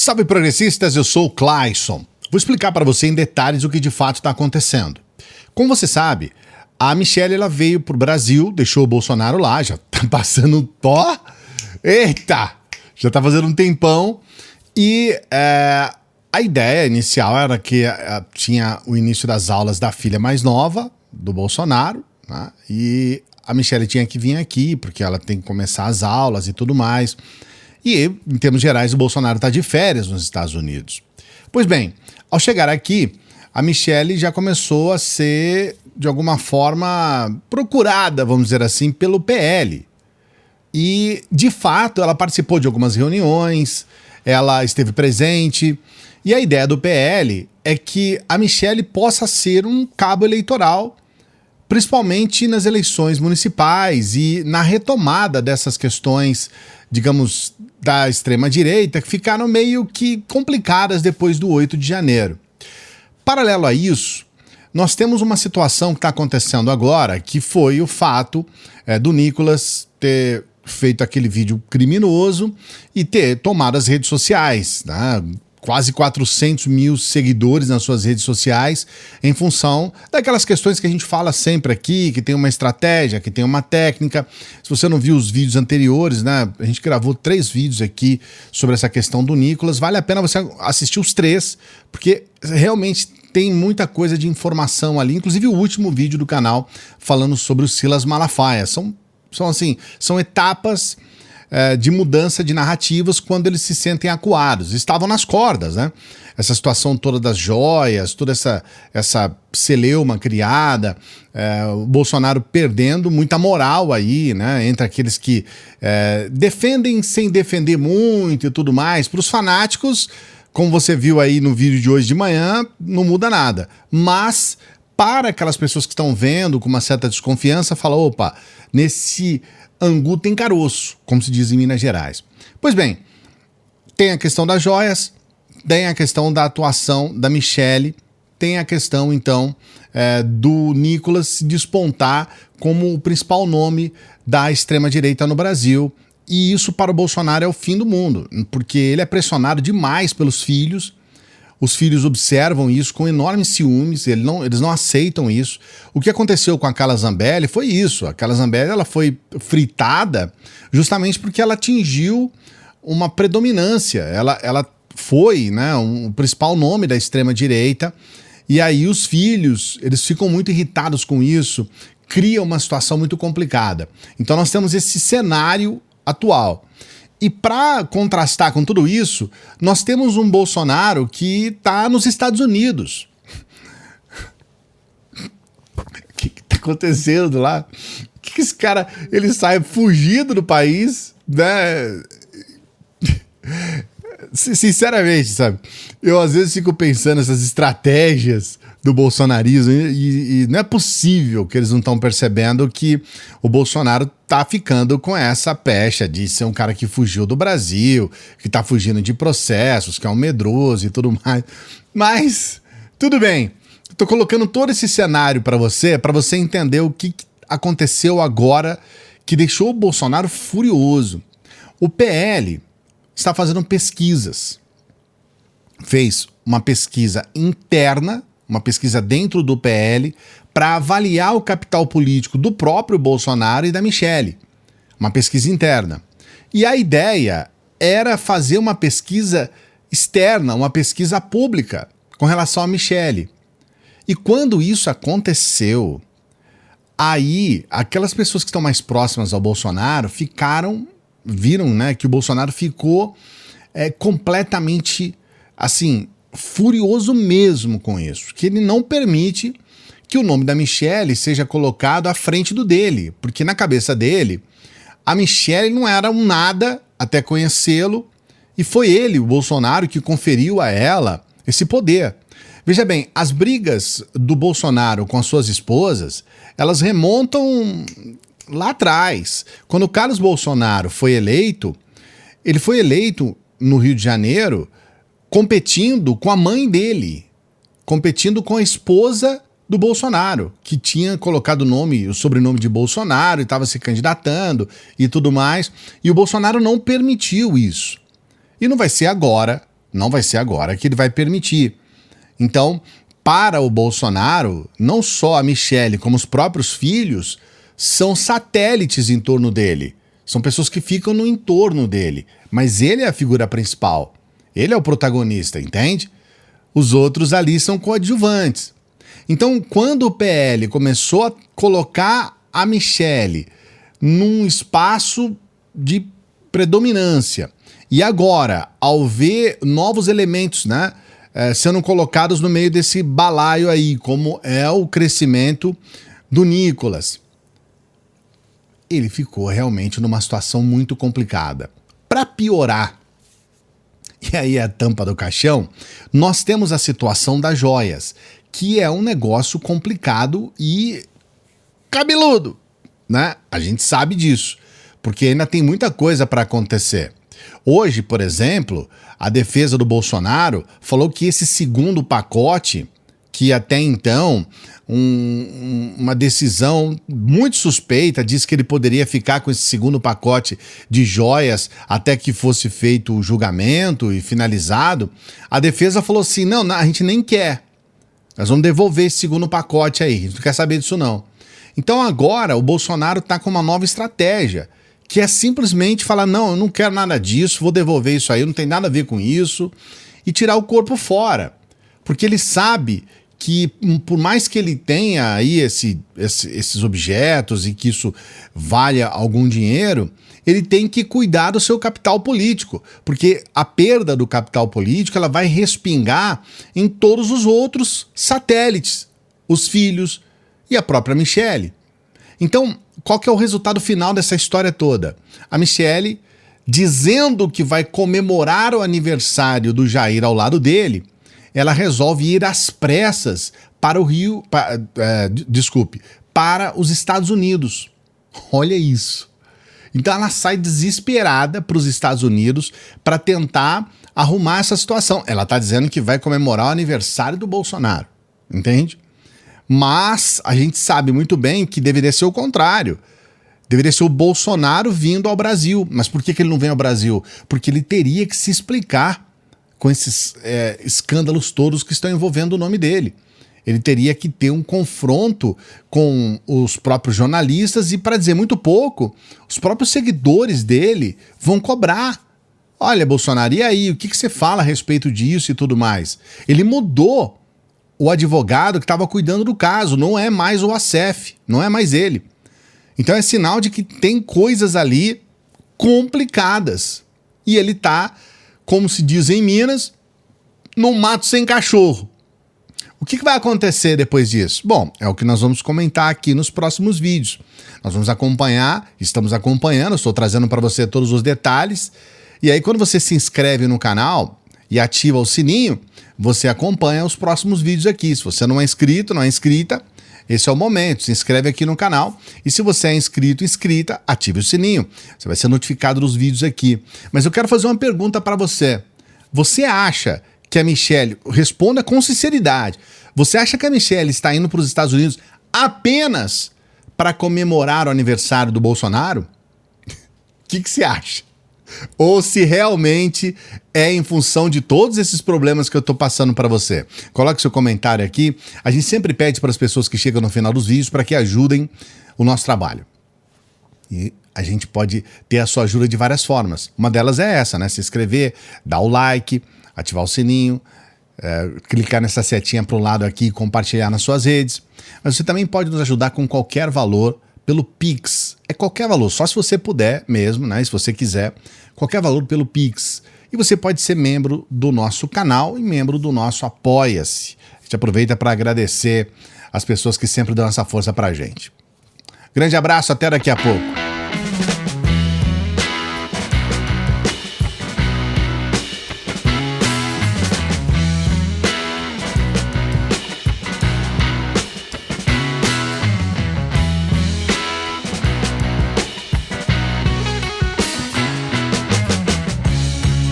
Salve progressistas, eu sou o Clayson. Vou explicar para você em detalhes o que de fato está acontecendo. Como você sabe, a Michelle ela veio pro Brasil, deixou o Bolsonaro lá, já tá passando pó. Eita! Já tá fazendo um tempão. E a ideia inicial era que tinha o início das aulas da filha mais nova do Bolsonaro, né? E a Michelle tinha que vir aqui, porque ela tem que começar as aulas e tudo mais. E, em termos gerais, o Bolsonaro está de férias nos Estados Unidos. Pois bem, ao chegar aqui, a Michelle já começou a ser, de alguma forma, procurada, vamos dizer assim, pelo PL. E, de fato, ela participou de algumas reuniões, ela esteve presente. E a ideia do PL é que a Michelle possa ser um cabo eleitoral, principalmente nas eleições municipais e na retomada dessas questões, digamos, da extrema-direita, que ficaram meio que complicadas depois do 8 de janeiro. Paralelo a isso, nós temos uma situação que está acontecendo agora, que foi o fato do Nicolas ter feito aquele vídeo criminoso e ter tomado as redes sociais, né? Quase 400 mil seguidores nas suas redes sociais, em função daquelas questões que a gente fala sempre aqui, que tem uma estratégia, que tem uma técnica. Se você não viu os vídeos anteriores, né, a gente gravou 3 vídeos aqui sobre essa questão do Nicolas, vale a pena você assistir os 3, porque realmente tem muita coisa de informação ali, inclusive o último vídeo do canal falando sobre o Silas Malafaia. São etapas de mudança de narrativas quando eles se sentem acuados. Estavam nas cordas, né? Essa situação toda das joias, toda essa celeuma criada, o Bolsonaro perdendo muita moral aí, né? Entre aqueles que defendem sem defender muito e tudo mais. Para os fanáticos, como você viu aí no vídeo de hoje de manhã, não muda nada. Mas para aquelas pessoas que estão vendo com uma certa desconfiança, fala, opa, nesse angu tem caroço, como se diz em Minas Gerais. Pois bem, tem a questão das joias, tem a questão da atuação da Michelle, tem a questão, então, do Nicolas se despontar como o principal nome da extrema-direita no Brasil. E isso para o Bolsonaro é o fim do mundo, porque ele é pressionado demais pelos filhos. Os filhos observam isso com enormes ciúmes, eles não aceitam isso. O que aconteceu com a Carla Zambelli foi isso. A Carla Zambelli ela foi fritada justamente porque ela atingiu uma predominância. Ela foi, né, o principal nome da extrema-direita. E aí os filhos eles ficam muito irritados com isso, cria uma situação muito complicada. Então nós temos esse cenário atual. E para contrastar com tudo isso, nós temos um Bolsonaro que está nos Estados Unidos. O que está acontecendo lá? Que esse cara ele sai fugido do país, né? Sinceramente, sabe? Eu às vezes fico pensando nessas estratégias do bolsonarismo e não é possível que eles não estão percebendo que o Bolsonaro tá ficando com essa pecha de ser um cara que fugiu do Brasil, que tá fugindo de processos, que é um medroso e tudo mais. Mas, tudo bem. Tô colocando todo esse cenário para você entender o que aconteceu agora que deixou o Bolsonaro furioso. O PL está fazendo pesquisas. Fez uma pesquisa interna, uma pesquisa dentro do PL, para avaliar o capital político do próprio Bolsonaro e da Michelle. Uma pesquisa interna. E a ideia era fazer uma pesquisa externa, uma pesquisa pública, com relação a Michelle. E quando isso aconteceu, aí aquelas pessoas que estão mais próximas ao Bolsonaro viram, né, que o Bolsonaro ficou completamente, assim, furioso mesmo com isso, que ele não permite que o nome da Michelle seja colocado à frente do dele, porque na cabeça dele, a Michelle não era um nada até conhecê-lo, e foi ele, o Bolsonaro, que conferiu a ela esse poder. Veja bem, as brigas do Bolsonaro com as suas esposas, elas remontam lá atrás. Quando o Carlos Bolsonaro foi eleito, ele foi eleito no Rio de Janeiro competindo com a mãe dele, competindo com a esposa do Bolsonaro, que tinha colocado o sobrenome de Bolsonaro e estava se candidatando e tudo mais, e o Bolsonaro não permitiu isso. E não vai ser agora Não vai ser agora que ele vai permitir. Então, para o Bolsonaro, não só a Michelle, como os próprios filhos, são satélites em torno dele. São pessoas que ficam no entorno dele. Mas ele é a figura principal. Ele é o protagonista, entende? Os outros ali são coadjuvantes. Então, quando o PL começou a colocar a Michelle num espaço de predominância, e agora, ao ver novos elementos, né, sendo colocados no meio desse balaio aí, como é o crescimento do Nicolas, ele ficou realmente numa situação muito complicada. Para piorar, e aí é a tampa do caixão, nós temos a situação das joias, que é um negócio complicado e cabeludo, né? A gente sabe disso, porque ainda tem muita coisa para acontecer. Hoje, por exemplo, a defesa do Bolsonaro falou que esse segundo pacote, que até então uma decisão muito suspeita, disse que ele poderia ficar com esse segundo pacote de joias até que fosse feito o julgamento e finalizado. A defesa falou assim, não, a gente nem quer. Nós vamos devolver esse segundo pacote aí, a gente não quer saber disso não. Então agora o Bolsonaro está com uma nova estratégia, que é simplesmente falar, não, eu não quero nada disso, vou devolver isso aí, não tem nada a ver com isso, e tirar o corpo fora. Porque ele sabe que por mais que ele tenha aí esses objetos e que isso valha algum dinheiro, ele tem que cuidar do seu capital político, porque a perda do capital político ela vai respingar em todos os outros satélites, os filhos e a própria Michelle. Então, qual que é o resultado final dessa história toda? A Michelle, dizendo que vai comemorar o aniversário do Jair ao lado dele, ela resolve ir às pressas para para os Estados Unidos. Olha isso. Então ela sai desesperada para os Estados Unidos para tentar arrumar essa situação. Ela está dizendo que vai comemorar o aniversário do Bolsonaro, entende? Mas a gente sabe muito bem que deveria ser o contrário. Deveria ser o Bolsonaro vindo ao Brasil. Mas por que ele não vem ao Brasil? Porque ele teria que se explicar com esses escândalos todos que estão envolvendo o nome dele. Ele teria que ter um confronto com os próprios jornalistas e, para dizer muito pouco, os próprios seguidores dele vão cobrar. Olha, Bolsonaro, e aí? O que você fala a respeito disso e tudo mais? Ele mudou o advogado que estava cuidando do caso, não é mais o Assef, não é mais ele. Então é sinal de que tem coisas ali complicadas. E ele está, como se diz em Minas, num mato sem cachorro. O que vai acontecer depois disso? Bom, é o que nós vamos comentar aqui nos próximos vídeos. Nós vamos acompanhar, estamos acompanhando, estou trazendo para você todos os detalhes. E aí quando você se inscreve no canal e ativa o sininho, você acompanha os próximos vídeos aqui. Se você não é inscrito, não é inscrita, esse é o momento. Se inscreve aqui no canal. E se você é inscrito, inscrita, ative o sininho. Você vai ser notificado dos vídeos aqui. Mas eu quero fazer uma pergunta para você. Você acha que a Michelle, responda com sinceridade, você acha que a Michelle está indo para os Estados Unidos apenas para comemorar o aniversário do Bolsonaro? O que você acha? Ou se realmente é em função de todos esses problemas que eu estou passando para você? Coloque seu comentário aqui. A gente sempre pede para as pessoas que chegam no final dos vídeos para que ajudem o nosso trabalho. E a gente pode ter a sua ajuda de várias formas. Uma delas é essa, né? Se inscrever, dar o like, ativar o sininho, clicar nessa setinha para o lado aqui e compartilhar nas suas redes. Mas você também pode nos ajudar com qualquer valor pelo Pix. É qualquer valor, só se você puder mesmo, né? Se você quiser, qualquer valor pelo Pix. E você pode ser membro do nosso canal e membro do nosso Apoia-se. A gente aproveita para agradecer as pessoas que sempre dão essa força para a gente. Grande abraço, até daqui a pouco.